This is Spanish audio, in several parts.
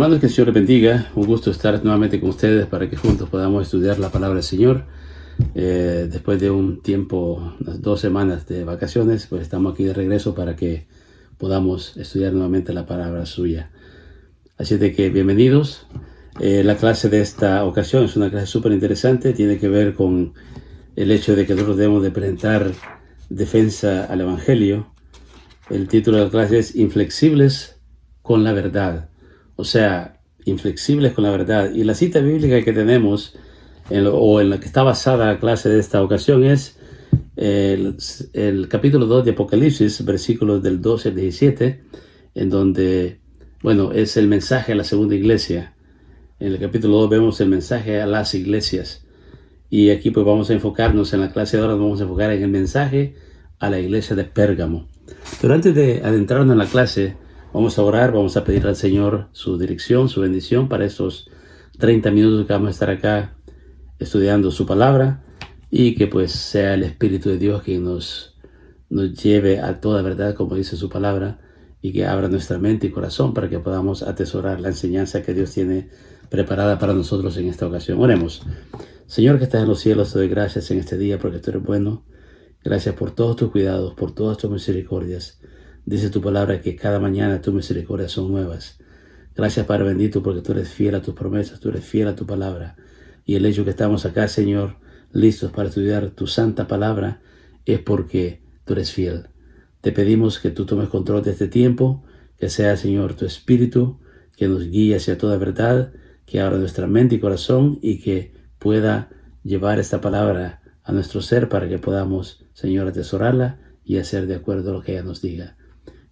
Hermanos, que el Señor les bendiga. Un gusto estar nuevamente con ustedes para que juntos podamos estudiar la palabra del Señor. Después de un tiempo, unas 2 semanas de vacaciones, pues estamos aquí de regreso para que podamos estudiar nuevamente la palabra suya. Así de que bienvenidos. La clase de esta ocasión es una clase súper interesante. Tiene que ver con el hecho de que nosotros debemos de presentar defensa al Evangelio. El título de la clase es Inflexibles con la verdad. O sea, inflexibles con la verdad. Y la cita bíblica que tenemos, en la que está basada la clase de esta ocasión, es el capítulo 2 de Apocalipsis, versículos del 12 al 17, en donde, bueno, es el mensaje a la segunda iglesia. En el capítulo 2 vemos el mensaje a las iglesias. Y aquí pues vamos a enfocarnos en la clase de ahora, vamos a enfocar en el mensaje a la iglesia de Pérgamo. Pero antes de adentrarnos en la clase, vamos a orar, vamos a pedir al Señor su dirección, su bendición para estos 30 minutos que vamos a estar acá estudiando su palabra, y que pues sea el Espíritu de Dios quien nos lleve a toda verdad, como dice su palabra, y que abra nuestra mente y corazón para que podamos atesorar la enseñanza que Dios tiene preparada para nosotros en esta ocasión. Oremos. Señor que estás en los cielos, te doy gracias en este día porque tú eres bueno. Gracias por todos tus cuidados, por todas tus misericordias. Dice tu palabra que cada mañana tus misericordias son nuevas. Gracias, Padre bendito, porque tú eres fiel a tus promesas, tú eres fiel a tu palabra. Y el hecho que estamos acá, Señor, listos para estudiar tu santa palabra, es porque tú eres fiel. Te pedimos que tú tomes control de este tiempo, que sea, Señor, tu Espíritu, que nos guíe hacia toda verdad, que abra nuestra mente y corazón y que pueda llevar esta palabra a nuestro ser para que podamos, Señor, atesorarla y hacer de acuerdo a lo que ella nos diga.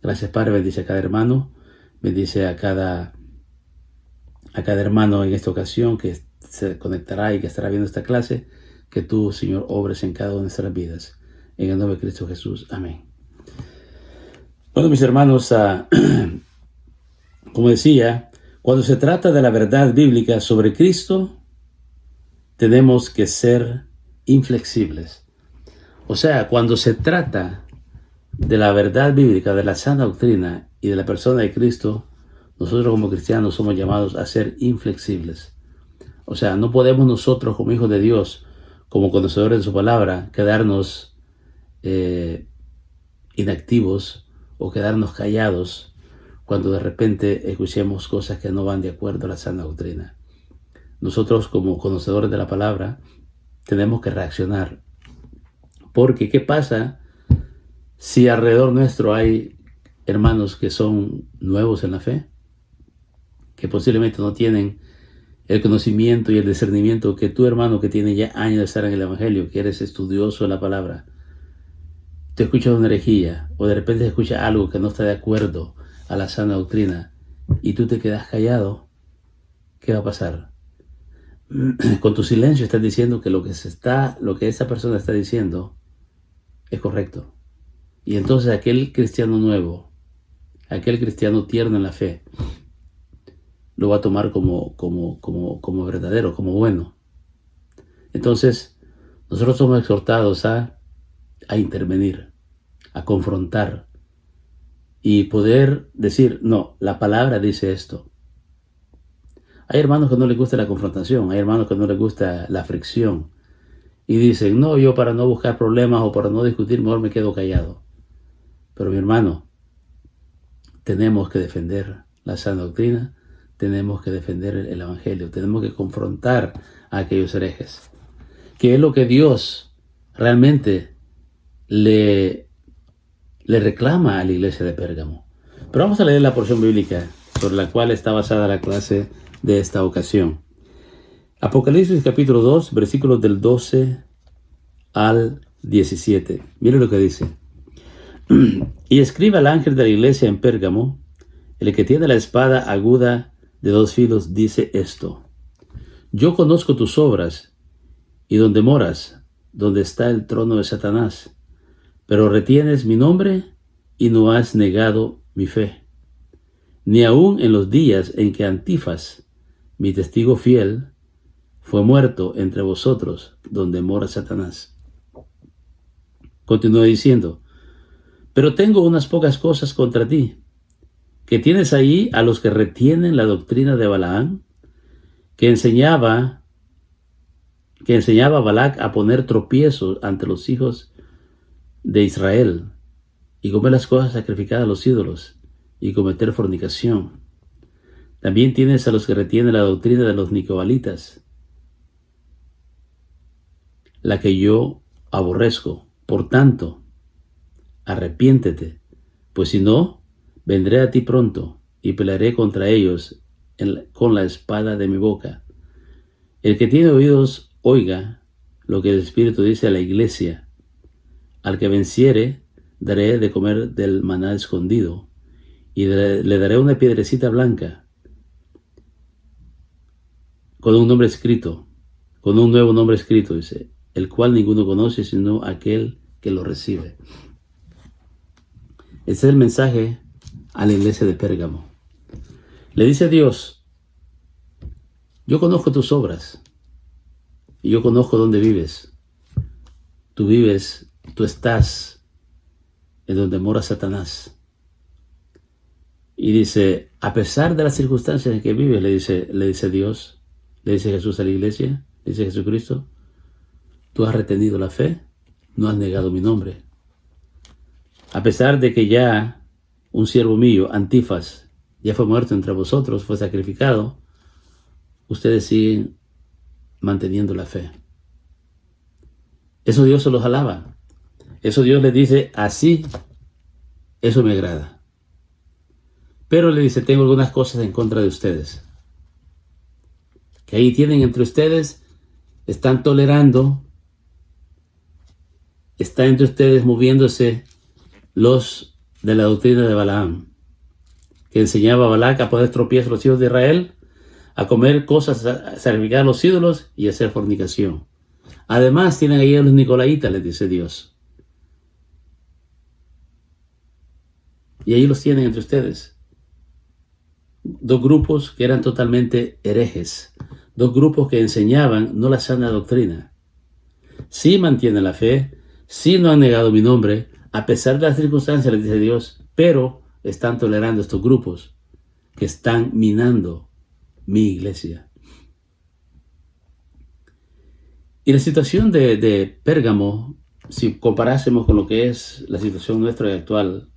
Gracias, Padre, bendice a cada hermano, bendice a cada hermano en esta ocasión que se conectará y que estará viendo esta clase, que tú, Señor, obres en cada una de nuestras vidas. En el nombre de Cristo Jesús. Amén. Bueno, mis hermanos, como decía, cuando se trata de la verdad bíblica sobre Cristo, tenemos que ser inflexibles. O sea, cuando se trata de la verdad bíblica, de la sana doctrina y de la persona de Cristo, nosotros como cristianos somos llamados a ser inflexibles. O sea, no podemos nosotros como hijos de Dios, como conocedores de su palabra, quedarnos inactivos o quedarnos callados cuando de repente escuchemos cosas que no van de acuerdo a la sana doctrina. Nosotros como conocedores de la palabra tenemos que reaccionar. Porque ¿qué pasa si alrededor nuestro hay hermanos que son nuevos en la fe, que posiblemente no tienen el conocimiento y el discernimiento que tu hermano que tiene ya años de estar en el Evangelio, que eres estudioso de la palabra, te escucha una herejía o de repente escucha algo que no está de acuerdo a la sana doctrina y tú te quedas callado? ¿Qué va a pasar? Con tu silencio estás diciendo que lo que esa persona está diciendo es correcto. Y entonces aquel cristiano nuevo, aquel cristiano tierno en la fe, lo va a tomar como verdadero, como bueno. Entonces, nosotros somos exhortados a intervenir, a confrontar y poder decir, no, la palabra dice esto. Hay hermanos que no les gusta la confrontación, hay hermanos que no les gusta la fricción y dicen, no, yo para no buscar problemas o para no discutir, mejor me quedo callado. Pero mi hermano, tenemos que defender la sana doctrina, tenemos que defender el Evangelio, tenemos que confrontar a aquellos herejes, que es lo que Dios realmente le reclama a la iglesia de Pérgamo. Pero vamos a leer la porción bíblica sobre la cual está basada la clase de esta ocasión. Apocalipsis capítulo 2, versículos del 12 al 17. Mire lo que dice. Y escribe al ángel de la iglesia en Pérgamo, el que tiene la espada aguda de 2 filos, dice esto: yo conozco tus obras y donde moras, donde está el trono de Satanás, pero retienes mi nombre y no has negado mi fe, ni aun en los días en que Antifas, mi testigo fiel, fue muerto entre vosotros, donde mora Satanás. Continúa diciendo: pero tengo unas pocas cosas contra ti, Que tienes ahí a los que retienen la doctrina de Balaam, que enseñaba a Balac a poner tropiezos ante los hijos de Israel y comer las cosas sacrificadas a los ídolos y cometer fornicación. También tienes a los que retienen la doctrina de los nicobalitas, la que yo aborrezco. Por tanto, arrepiéntete, pues si no, vendré a ti pronto y pelearé contra ellos con la espada de mi boca. El que tiene oídos, oiga lo que el Espíritu dice a la iglesia. Al que venciere, daré de comer del maná escondido, y le daré una piedrecita blanca con un nombre escrito, con un nuevo nombre escrito, dice, el cual ninguno conoce sino aquel que lo recibe. Ese es el mensaje a la iglesia de Pérgamo. Le dice Dios: yo conozco tus obras y yo conozco dónde vives. Tú estás en donde mora Satanás. Y dice, a pesar de las circunstancias en que vives, le dice Dios, le dice Jesús a la iglesia, le dice Jesucristo, tú has retenido la fe, no has negado mi nombre. A pesar de que ya un siervo mío, Antifas, ya fue muerto entre vosotros, fue sacrificado, ustedes siguen manteniendo la fe. Eso Dios se los alaba. Eso Dios les dice, así, eso me agrada. Pero le dice, tengo algunas cosas en contra de ustedes. Que ahí tienen entre ustedes, están tolerando, está entre ustedes moviéndose los de la doctrina de Balaam, que enseñaba a Balac a poner tropiezos a los hijos de Israel, a comer cosas, a sacrificar a los ídolos y a hacer fornicación. Además tienen ahí a los nicolaitas, les dice Dios. Y ahí los tienen entre ustedes. Dos grupos que eran totalmente herejes. Dos grupos que enseñaban no la sana doctrina. Sí mantienen la fe, sí no han negado mi nombre, a pesar de las circunstancias, les dice Dios, pero están tolerando estos grupos que están minando mi iglesia. Y la situación de Pérgamo, si comparásemos con lo que es la situación nuestra y actual,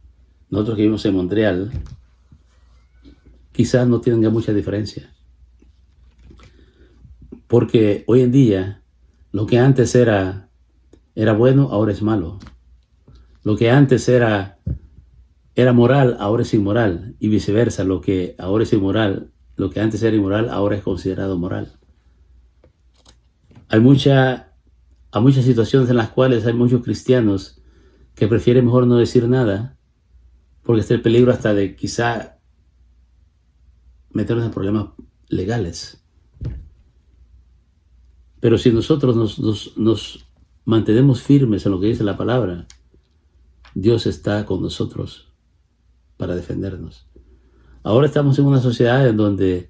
nosotros que vivimos en Montreal, quizás no tenga mucha diferencia. Porque hoy en día, lo que antes era bueno, ahora es malo. Lo que antes era moral, ahora es inmoral. Y viceversa, lo que ahora es inmoral, lo que antes era inmoral, ahora es considerado moral. Hay muchas situaciones en las cuales hay muchos cristianos que prefieren mejor no decir nada, porque está el peligro hasta de quizá meternos en problemas legales. Pero si nosotros nos mantenemos firmes en lo que dice la palabra, Dios está con nosotros para defendernos. Ahora estamos en una sociedad en donde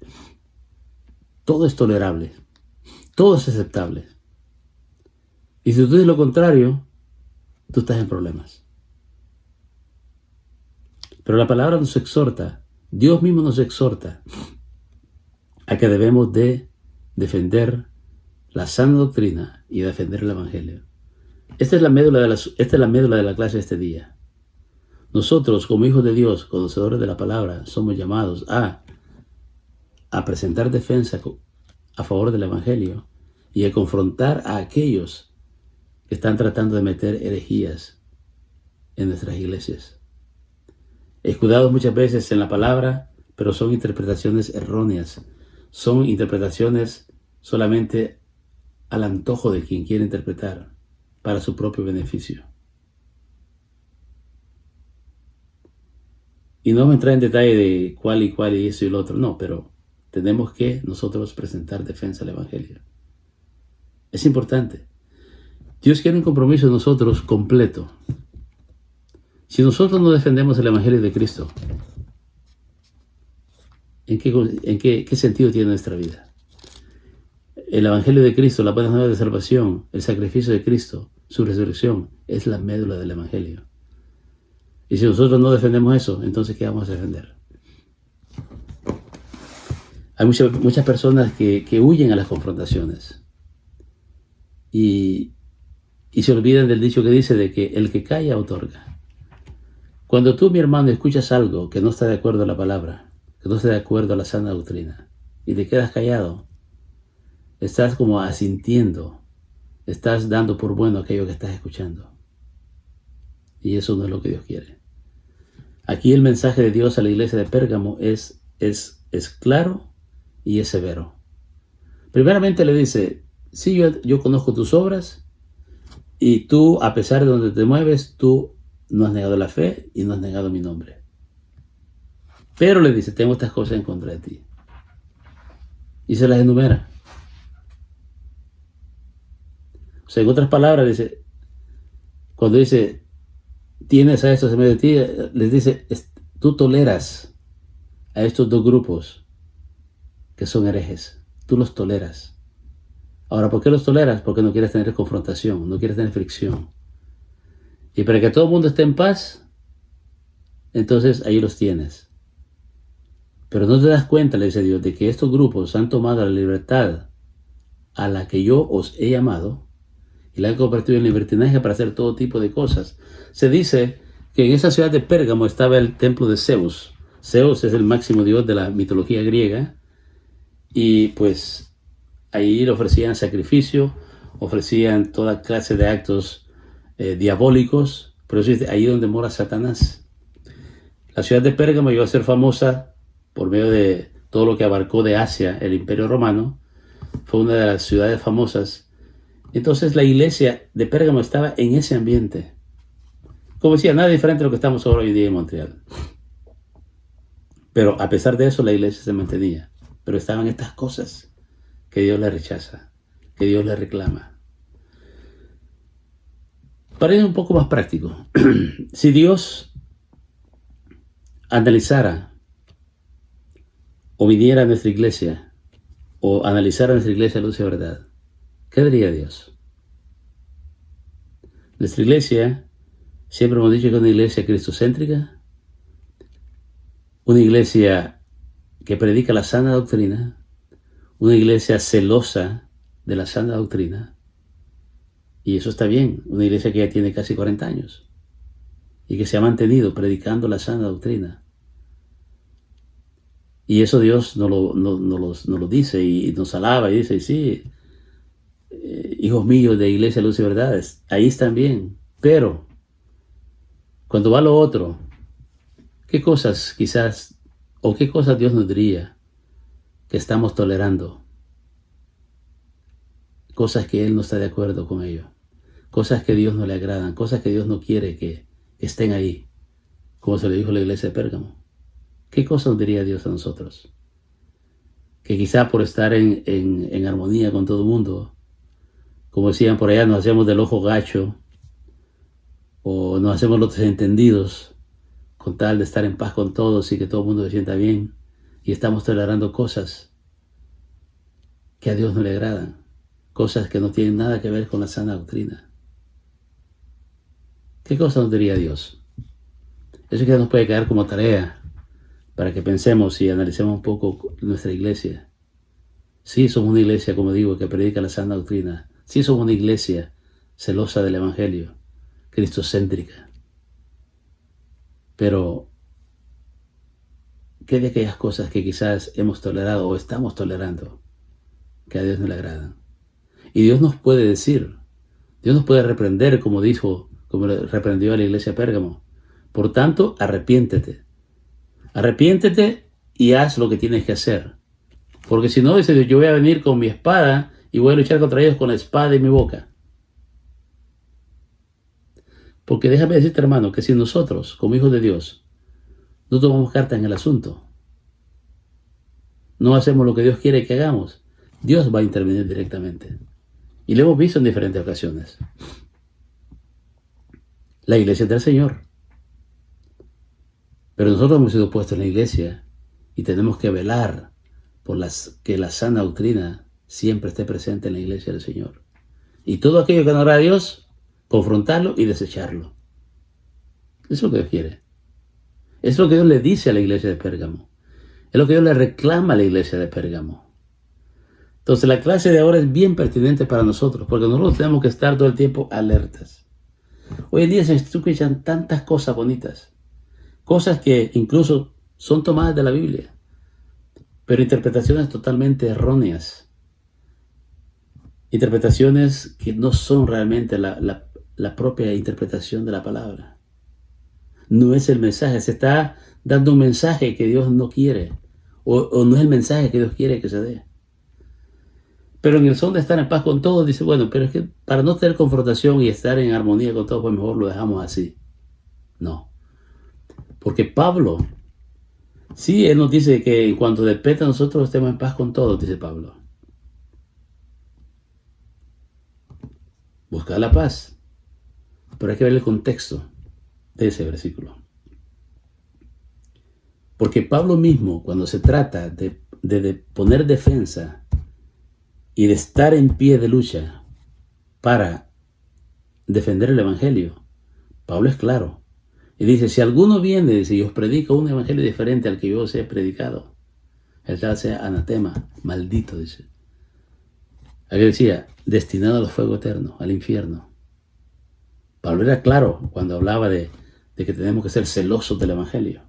todo es tolerable, todo es aceptable. Y si tú dices lo contrario, tú estás en problemas. Pero la palabra nos exhorta, Dios mismo nos exhorta a que debemos de defender la sana doctrina y defender el evangelio. Esta es la médula de la clase de este día. Nosotros, como hijos de Dios, conocedores de la palabra, somos llamados a presentar defensa a favor del evangelio y a confrontar a aquellos que están tratando de meter herejías en nuestras iglesias. Escudados muchas veces en la palabra, pero son interpretaciones erróneas. Son interpretaciones solamente al antojo de quien quiere interpretar para su propio beneficio. Y no me entrar en detalle de cuál y eso y lo otro, no, pero tenemos que nosotros presentar defensa al evangelio. Es importante. Dios quiere un compromiso de nosotros completo. Si nosotros no defendemos el evangelio de Cristo, ¿en qué sentido tiene nuestra vida? El evangelio de Cristo, la buena nueva de salvación, el sacrificio de Cristo, su resurrección, es la médula del evangelio. Y si nosotros no defendemos eso, entonces ¿qué vamos a defender? Hay muchas personas que huyen a las confrontaciones y se olvidan del dicho que dice de que el que calla otorga. Cuando tú, mi hermano, escuchas algo que no está de acuerdo a la palabra, que no está de acuerdo a la sana doctrina, y te quedas callado, estás como asintiendo, estás dando por bueno aquello que estás escuchando. Y eso no es lo que Dios quiere. Aquí el mensaje de Dios a la iglesia de Pérgamo es claro y es severo. Primeramente le dice, sí, yo conozco tus obras y tú, a pesar de donde te mueves, tú no has negado la fe y no has negado mi nombre. Pero le dice, tengo estas cosas en contra de ti. Y se las enumera. O sea, en otras palabras, dice, cuando dice, tienes a estos en medio de ti, les dice, tú toleras a estos dos grupos que son herejes. Tú los toleras. Ahora, ¿por qué los toleras? Porque no quieres tener confrontación, no quieres tener fricción. Y para que todo el mundo esté en paz, entonces ahí los tienes. Pero no te das cuenta, le dice Dios, de que estos grupos han tomado la libertad a la que yo os he llamado y la han convertido en libertinaje para hacer todo tipo de cosas. Se dice que en esa ciudad de Pérgamo estaba el templo de Zeus. Zeus es el máximo dios de la mitología griega y pues ahí le ofrecían sacrificio, ofrecían toda clase de actos diabólicos, pero eso es ahí donde mora Satanás. La ciudad de Pérgamo iba a ser famosa por medio de todo lo que abarcó de Asia, el Imperio Romano. Fue una de las ciudades famosas. Entonces la iglesia de Pérgamo estaba en ese ambiente. Como decía, nada diferente a lo que estamos ahora hoy día en Montreal. Pero a pesar de eso, la iglesia se mantenía. Pero estaban estas cosas que Dios le rechaza, que Dios le reclama. Para ir un poco más práctico, si Dios analizara o viniera a nuestra iglesia o analizara nuestra iglesia luz y verdad, ¿qué diría Dios? Nuestra iglesia, siempre hemos dicho que es una iglesia cristocéntrica, una iglesia que predica la sana doctrina, una iglesia celosa de la sana doctrina. Y eso está bien, una iglesia que ya tiene casi 40 años y que se ha mantenido predicando la sana doctrina. Y eso Dios nos lo dice y nos alaba y dice, sí, hijos míos de iglesia, luz y verdades, ahí están bien. Pero cuando va lo otro, ¿qué cosas quizás o qué cosas Dios nos diría que estamos tolerando? Cosas que Él no está de acuerdo con ello. Cosas que a Dios no le agradan. Cosas que Dios no quiere que estén ahí. Como se le dijo a la iglesia de Pérgamo. ¿Qué cosas nos diría Dios a nosotros? Que quizá por estar en armonía con todo el mundo, como decían por allá, nos hacemos del ojo gacho o nos hacemos los desentendidos con tal de estar en paz con todos y que todo el mundo se sienta bien, y estamos tolerando cosas que a Dios no le agradan, cosas que no tienen nada que ver con la sana doctrina. ¿Qué cosa nos diría Dios? Eso quizás nos puede quedar como tarea para que pensemos y analicemos un poco nuestra iglesia. Sí, somos una iglesia, como digo, que predica la sana doctrina. Sí, somos una iglesia celosa del evangelio, cristocéntrica. Pero, ¿qué de aquellas cosas que quizás hemos tolerado o estamos tolerando que a Dios no le agradan? Y Dios nos puede decir, Dios nos puede reprender, como dijo, como reprendió a la iglesia de Pérgamo. Por tanto, arrepiéntete. Arrepiéntete y haz lo que tienes que hacer. Porque si no, dice Dios, yo voy a venir con mi espada y voy a luchar contra ellos con la espada en mi boca. Porque déjame decirte, hermano, que si nosotros, como hijos de Dios, no tomamos carta en el asunto, no hacemos lo que Dios quiere que hagamos, Dios va a intervenir directamente. Y lo hemos visto en diferentes ocasiones. La iglesia es del Señor. Pero nosotros hemos sido puestos en la iglesia y tenemos que velar por que la sana doctrina siempre esté presente en la iglesia del Señor. Y todo aquello que no agrada a Dios, confrontarlo y desecharlo. Eso es lo que Dios quiere. Es lo que Dios le dice a la iglesia de Pérgamo. Es lo que Dios le reclama a la iglesia de Pérgamo. Entonces la clase de ahora es bien pertinente para nosotros, porque nosotros tenemos que estar todo el tiempo alertas. Hoy en día se escuchan tantas cosas bonitas, cosas que incluso son tomadas de la Biblia, pero interpretaciones totalmente erróneas. Interpretaciones que no son realmente la propia interpretación de la palabra. No es el mensaje, se está dando un mensaje que Dios no quiere, o no es el mensaje que Dios quiere que se dé. Pero en el son de estar en paz con todos, dice, bueno, pero es que para no tener confrontación y estar en armonía con todos, pues mejor lo dejamos así. No. Porque Pablo, sí, él nos dice que en cuanto depende de nosotros estemos en paz con todos, dice Pablo. Buscar la paz. Pero hay que ver el contexto de ese versículo. Porque Pablo mismo, cuando se trata de poner defensa y de estar en pie de lucha para defender el evangelio, Pablo es claro. Y dice, si alguno viene, dice, y os predica un evangelio diferente al que yo os he predicado, el tal sea anatema, maldito, dice. Aquí decía, destinado al fuego eterno, al infierno. Pablo era claro cuando hablaba de que tenemos que ser celosos del evangelio.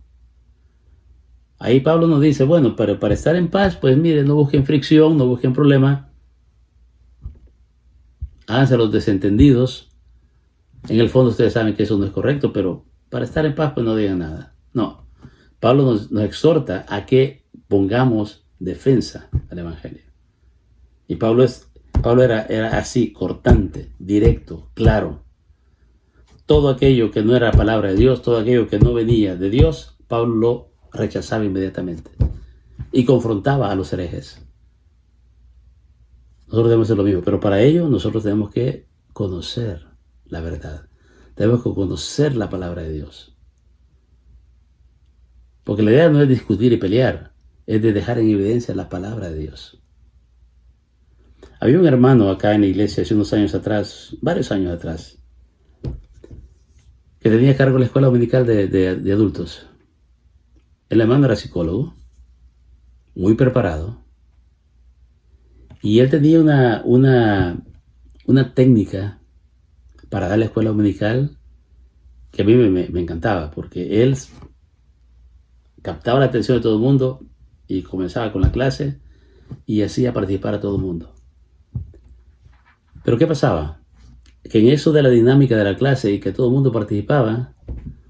Ahí Pablo nos dice, bueno, pero para estar en paz, pues miren, no busquen fricción, no busquen problemas. Háganse los desentendidos. En el fondo ustedes saben que eso no es correcto, pero para estar en paz, pues no digan nada. No. Pablo nos exhorta a que pongamos defensa al evangelio. Y Pablo era así, cortante, directo, claro. Todo aquello que no era palabra de Dios, todo aquello que no venía de Dios, Pablo lo rechazaba inmediatamente y confrontaba a los herejes. Nosotros debemos hacer lo mismo, pero para ello nosotros tenemos que conocer la verdad. Tenemos que conocer la palabra de Dios. Porque la idea no es discutir y pelear, es de dejar en evidencia la palabra de Dios. Había un hermano acá en la iglesia hace unos años atrás, varios años atrás, que tenía a cargo la escuela dominical de adultos. El hermano era psicólogo, muy preparado, y él tenía una técnica para dar la escuela dominical que a mí me encantaba, porque él captaba la atención de todo el mundo y comenzaba con la clase y hacía participar a todo el mundo. Pero ¿qué pasaba? Que en eso de la dinámica de la clase y que todo el mundo participaba,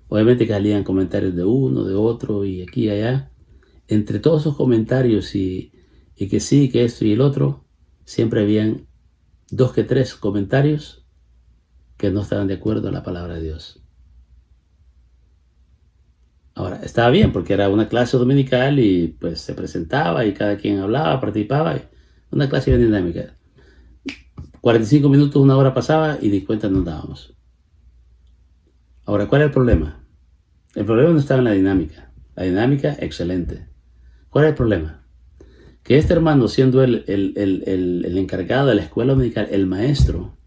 obviamente que salían comentarios de uno, de otro y aquí y allá. Entre todos esos comentarios y que sí, que esto y el otro, siempre habían 2 que 3 comentarios que no estaban de acuerdo a la palabra de Dios. Ahora, estaba bien porque era una clase dominical y pues se presentaba y cada quien hablaba, participaba. Una clase bien dinámica. 45 minutos, 1 hora pasaba y ni cuenta nos dábamos. Ahora, ¿cuál es el problema? El problema no estaba en la dinámica. La dinámica, excelente. ¿Cuál es el problema? Que este hermano, siendo el encargado de la escuela dominical, el maestro,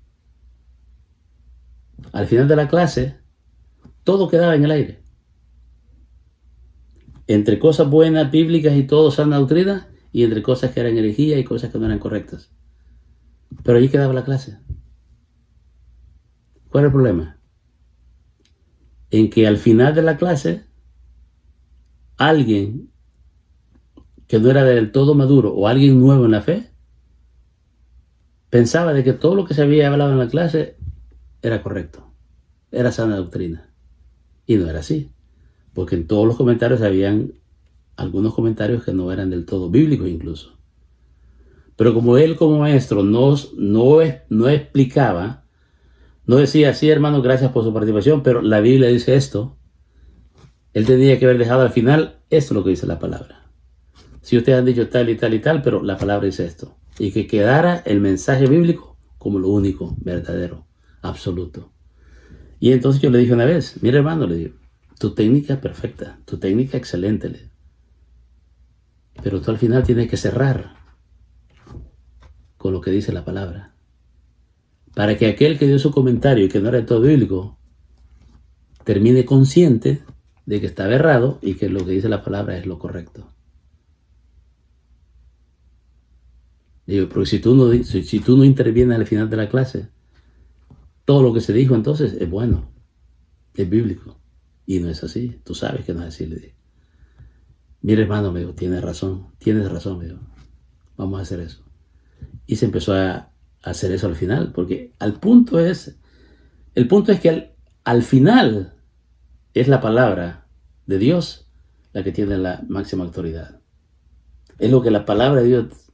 al final de la clase, todo quedaba en el aire. Entre cosas buenas, bíblicas y todo sana doctrina, y entre cosas que eran herejía y cosas que no eran correctas. Pero allí quedaba la clase. ¿Cuál es el problema? En que al final de la clase, alguien que no era del todo maduro o alguien nuevo en la fe, pensaba de que todo lo que se había hablado en la clase era correcto, era sana doctrina. Y no era así, porque en todos los comentarios habían algunos comentarios que no eran del todo bíblicos incluso. Pero como él como maestro no explicaba, no decía, sí hermano, gracias por su participación, pero la Biblia dice esto, él tenía que haber dejado al final, esto es lo que dice la palabra. Si ustedes han dicho tal y tal y tal, pero la palabra dice esto. Y que quedara el mensaje bíblico como lo único, verdadero, absoluto. Y entonces yo le dije una vez, mira hermano, le digo, tu técnica es perfecta, tu técnica es excelente, le digo. Pero tú al final tienes que cerrar con lo que dice la palabra. Para que aquel que dio su comentario y que no era del todo bíblico, termine consciente de que estaba errado y que lo que dice la palabra es lo correcto. Digo, porque si tú no intervienes al final de la clase, todo lo que se dijo entonces es bueno, es bíblico. Y no es así, tú sabes que no es así, le dije. Mira, hermano, me dijo, tienes razón, me dijo, vamos a hacer eso. Y se empezó a hacer eso al final, porque el punto es que al final es la palabra de Dios la que tiene la máxima autoridad. Es lo que la palabra de Dios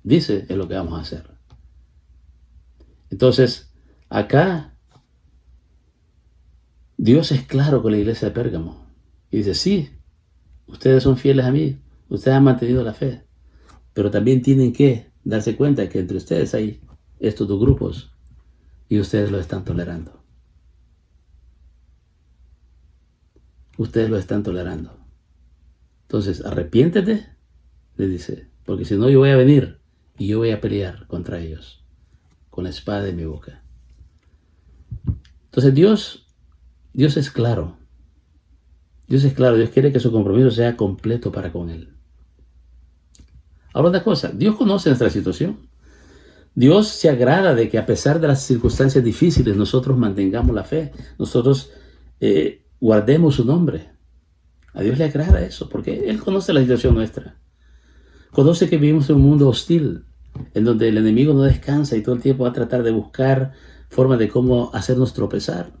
dice, es lo que vamos a hacer. Entonces, acá Dios es claro con la iglesia de Pérgamo. Y dice, sí, ustedes son fieles a mí, ustedes han mantenido la fe, pero también tienen que darse cuenta que entre ustedes hay estos dos grupos y ustedes lo están tolerando. Ustedes lo están tolerando. Entonces, arrepiéntete, le dice, porque si no yo voy a venir y yo voy a pelear contra ellos con la espada de mi boca. Entonces Dios es claro. Dios es claro, Dios quiere que su compromiso sea completo para con Él. Ahora otra cosa, Dios conoce nuestra situación. Dios se agrada de que a pesar de las circunstancias difíciles nosotros mantengamos la fe, nosotros guardemos su nombre. A Dios le agrada eso, porque Él conoce la situación nuestra. Conoce que vivimos en un mundo hostil, en donde el enemigo no descansa y todo el tiempo va a tratar de buscar formas de cómo hacernos tropezar.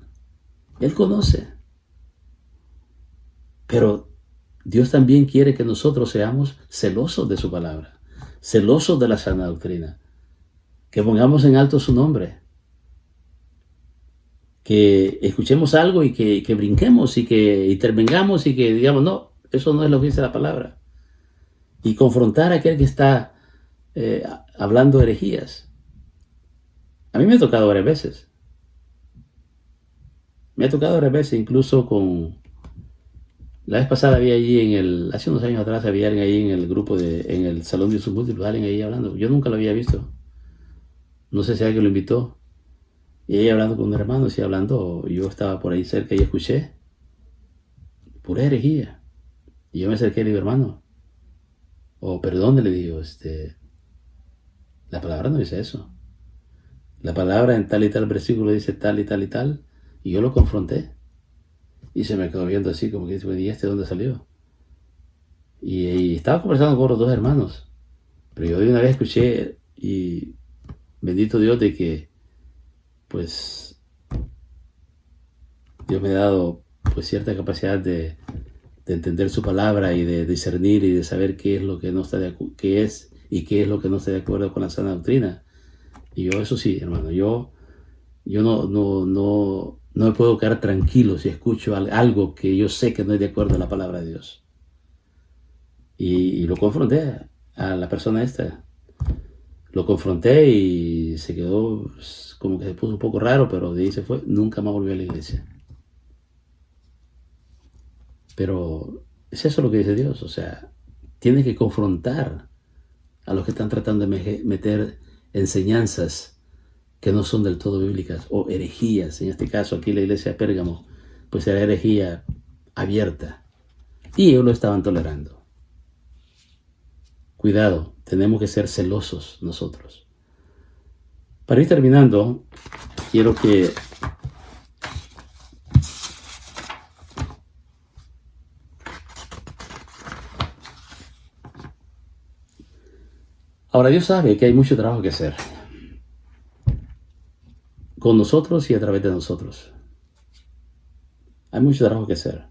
Él conoce. Pero Dios también quiere que nosotros seamos celosos de su palabra, celosos de la sana doctrina, que pongamos en alto su nombre, que escuchemos algo y que brinquemos y que intervengamos y que digamos, no, eso no es lo que dice la palabra. Y confrontar a aquel que está hablando herejías. A mí me ha tocado varias veces. Incluso con... La vez pasada había allí hace unos años atrás, había alguien ahí en el grupo, en el salón de sus múltiplos, alguien ahí hablando. Yo nunca lo había visto. No sé si alguien lo invitó. Y ella hablando con un hermano, y hablando, yo estaba por ahí cerca y escuché. Pura herejía. Y yo me acerqué y le digo, hermano, perdón, le digo, la palabra no dice eso. La palabra en tal y tal versículo dice tal y tal y tal. Y yo lo confronté. Y se me quedó viendo así, como que dice, ¿y este dónde salió? Y estaba conversando con los dos hermanos. Pero yo de una vez escuché, y bendito Dios de que, pues, Dios me ha dado pues cierta capacidad de entender su palabra y de discernir y de saber qué es lo que no está qué es y qué es lo que no está de acuerdo con la sana doctrina. Y yo, eso sí, hermano, yo no me puedo quedar tranquilo si escucho algo que yo sé que no es de acuerdo a la palabra de Dios. Y lo confronté a la persona esta. Lo confronté y se quedó como que se puso un poco raro, pero de ahí se fue. Nunca más volvió a la iglesia. Pero es eso lo que dice Dios. O sea, tienes que confrontar a los que están tratando de meter enseñanzas que no son del todo bíblicas o herejías. En este caso aquí la iglesia de Pérgamo pues era herejía abierta y ellos lo estaban tolerando. Cuidado, tenemos que ser celosos nosotros. Para ir terminando, quiero que ahora Dios sabe que hay mucho trabajo que hacer con nosotros y a través de nosotros. Hay mucho trabajo que hacer.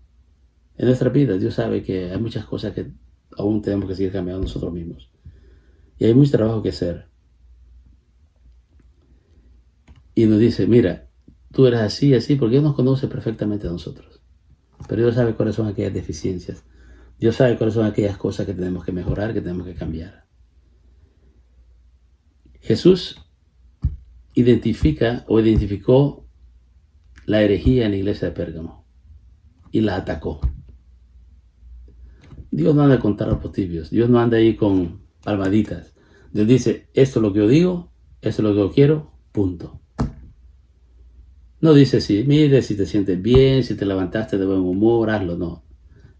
En nuestra vida Dios sabe que hay muchas cosas que aún tenemos que seguir cambiando nosotros mismos. Y hay mucho trabajo que hacer. Y nos dice, mira, tú eres así, así, porque Dios nos conoce perfectamente a nosotros. Pero Dios sabe cuáles son aquellas deficiencias. Dios sabe cuáles son aquellas cosas que tenemos que mejorar, que tenemos que cambiar. Jesús identificó la herejía en la iglesia de Pérgamo y la atacó. Dios no anda con tarapos tibios, Dios no anda ahí con palmaditas. Dios dice, esto es lo que yo digo, esto es lo que yo quiero, punto. No dice, mire, si te sientes bien, si te levantaste de buen humor, hazlo, no.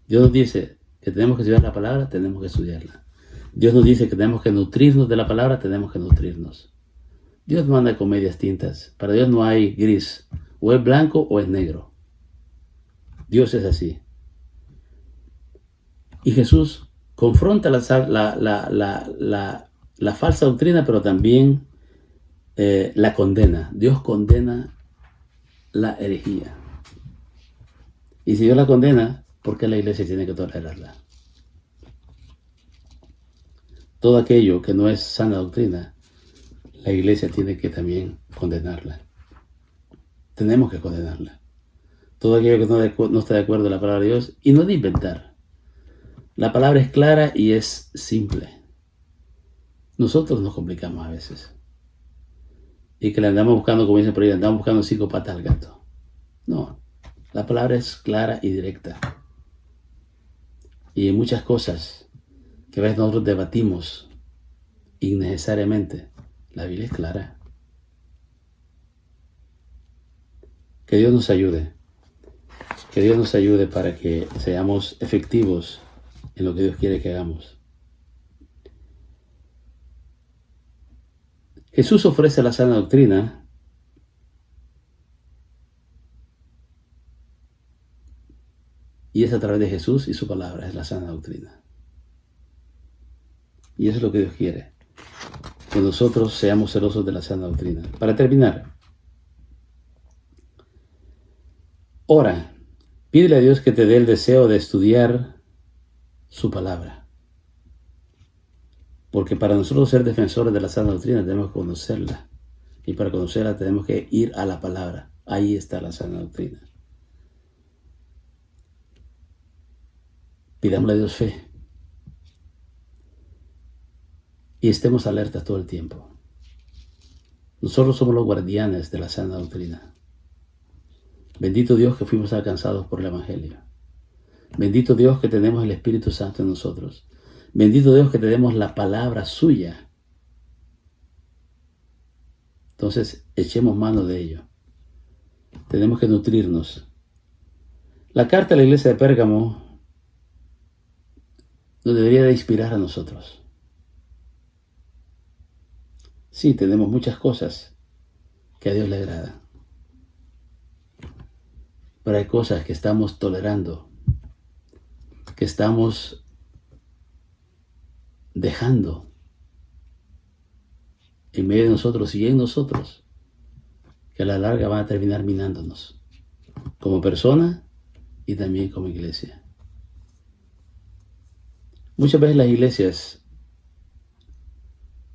Dios dice que tenemos que estudiar la palabra, tenemos que estudiarla. Dios nos dice que tenemos que nutrirnos de la palabra, tenemos que nutrirnos. Dios no anda con medias tintas. Para Dios no hay gris. O es blanco o es negro. Dios es así. Y Jesús confronta la falsa doctrina, pero también la condena. Dios condena la herejía. Y si Dios la condena, ¿por qué la iglesia tiene que tolerarla? Todo aquello que no es sana doctrina, la iglesia tiene que también condenarla. Tenemos que condenarla. Todo aquello que no está de acuerdo con la palabra de Dios, y no de inventar. La palabra es clara y es simple. Nosotros nos complicamos a veces. Y que le andamos buscando, como dicen por ahí, andamos buscando 5 patas al gato. No, la palabra es clara y directa. Y hay muchas cosas que a veces nosotros debatimos innecesariamente. La Biblia es clara. Que Dios nos ayude. Que Dios nos ayude para que seamos efectivos en lo que Dios quiere que hagamos. Jesús ofrece la sana doctrina y es a través de Jesús y su palabra, es la sana doctrina. Y eso es lo que Dios quiere, que nosotros seamos celosos de la sana doctrina. Para terminar, ora, pídele a Dios que te dé el deseo de estudiar su palabra. Porque para nosotros ser defensores de la sana doctrina tenemos que conocerla. Y para conocerla tenemos que ir a la palabra. Ahí está la sana doctrina. Pidámosle a Dios fe. Y estemos alertas todo el tiempo. Nosotros somos los guardianes de la sana doctrina. Bendito Dios que fuimos alcanzados por el Evangelio. Bendito Dios que tenemos el Espíritu Santo en nosotros. Bendito Dios que tenemos la palabra suya. Entonces, echemos mano de ello. Tenemos que nutrirnos. La carta a la iglesia de Pérgamo nos debería de inspirar a nosotros. Sí, tenemos muchas cosas que a Dios le agrada. Pero hay cosas que estamos tolerando, que estamos dejando en medio de nosotros y en nosotros, que a la larga van a terminar minándonos como persona y también como iglesia. Muchas veces las iglesias,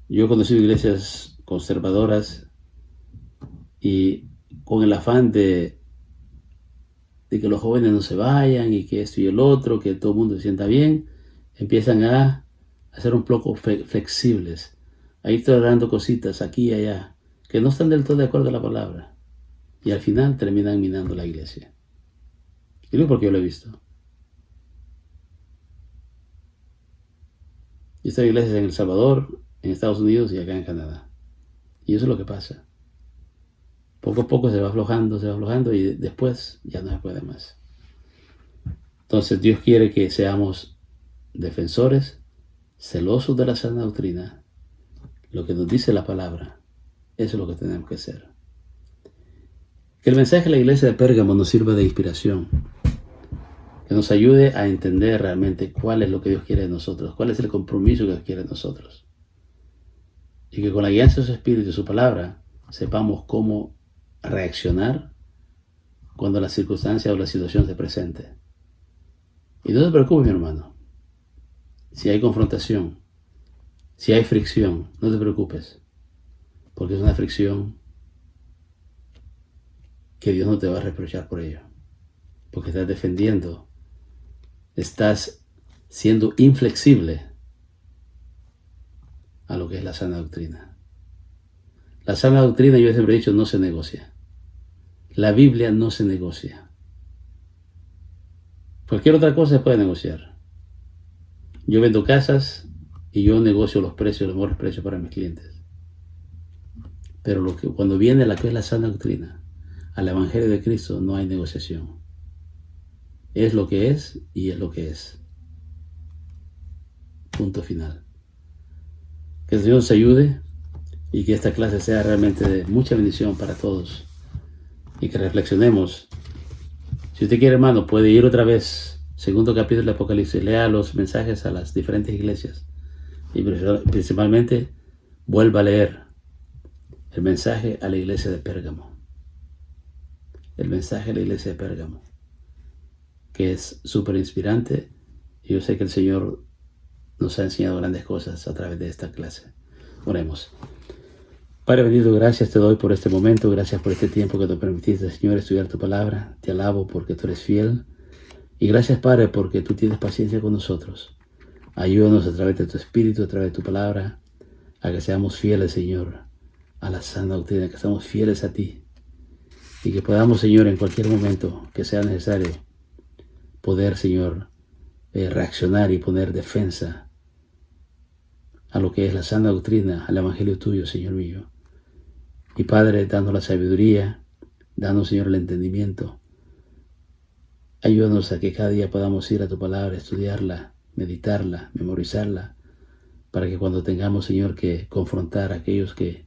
yo he conocido iglesias conservadoras y con el afán de que los jóvenes no se vayan y que esto y el otro, que todo el mundo se sienta bien, empiezan a ser un poco flexibles, a ir tolerando cositas aquí y allá, que no están del todo de acuerdo a la palabra. Y al final terminan minando la iglesia. Y no porque yo lo he visto. Yo estoy en iglesias en El Salvador, en Estados Unidos y acá en Canadá. Y eso es lo que pasa. Poco a poco se va aflojando y después ya no se puede más. Entonces Dios quiere que seamos defensores, celosos de la sana doctrina, lo que nos dice la palabra, eso es lo que tenemos que hacer. Que el mensaje de la iglesia de Pérgamo nos sirva de inspiración, que nos ayude a entender realmente cuál es lo que Dios quiere de nosotros, cuál es el compromiso que Dios quiere de nosotros. Y que con la guianza de su Espíritu y su palabra sepamos cómo reaccionar cuando la circunstancia o la situación se presente. Y no te preocupes, mi hermano. Si hay confrontación, si hay fricción, no te preocupes, porque es una fricción que Dios no te va a reprochar por ello, porque estás defendiendo, estás siendo inflexible a lo que es la sana doctrina. La sana doctrina, yo siempre he dicho, no se negocia. La Biblia no se negocia. Cualquier otra cosa se puede negociar. Yo vendo casas y yo negocio los precios, los mejores precios para mis clientes. Pero cuando viene la que es la sana doctrina, al Evangelio de Cristo, no hay negociación. Es lo que es y es lo que es. Punto final. Que el Señor nos ayude y que esta clase sea realmente de mucha bendición para todos y que reflexionemos. Si usted quiere, hermano, puede ir otra vez, segundo capítulo del Apocalipsis, lea los mensajes a las diferentes iglesias y principalmente vuelva a leer el mensaje a la iglesia de Pérgamo. El mensaje a la iglesia de Pérgamo, que es súper inspirante, y yo sé que el Señor nos ha enseñado grandes cosas a través de esta clase. Oremos. Padre bendito, gracias te doy por este momento, gracias por este tiempo que nos permitiste, Señor, estudiar tu palabra. Te alabo porque tú eres fiel. Y gracias, Padre, porque tú tienes paciencia con nosotros. Ayúdanos a través de tu Espíritu, a través de tu palabra, a que seamos fieles, Señor, a la sana doctrina, que seamos fieles a ti. Y que podamos, Señor, en cualquier momento que sea necesario, poder, Señor, reaccionar y poner defensa a lo que es la sana doctrina, al Evangelio tuyo, Señor mío. Y Padre, danos la sabiduría, danos, Señor, el entendimiento. Ayúdanos a que cada día podamos ir a tu palabra, estudiarla, meditarla, memorizarla, para que cuando tengamos, Señor, que confrontar a aquellos que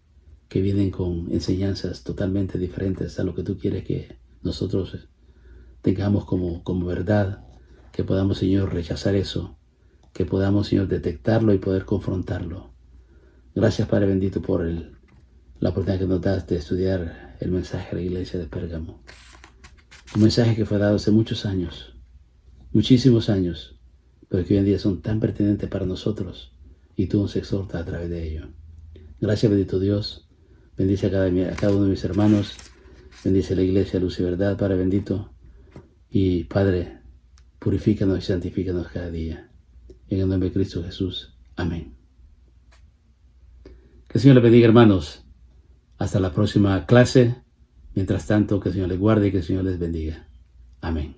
vienen con enseñanzas totalmente diferentes a lo que tú quieres que nosotros tengamos como verdad, que podamos, Señor, rechazar eso, que podamos, Señor, detectarlo y poder confrontarlo. Gracias, Padre bendito, por la oportunidad que nos das de estudiar el mensaje a la iglesia de Pérgamo. Un mensaje que fue dado hace muchos años, muchísimos años, pero que hoy en día son tan pertinentes para nosotros y tú nos exhortas a través de ello. Gracias, bendito Dios. Bendice a cada uno de mis hermanos. Bendice a la iglesia Luz y Verdad, Padre bendito. Y Padre, purifícanos y santifícanos cada día. En el nombre de Cristo Jesús. Amén. Que el Señor les bendiga, hermanos. Hasta la próxima clase. Mientras tanto, que el Señor les guarde y que el Señor les bendiga. Amén.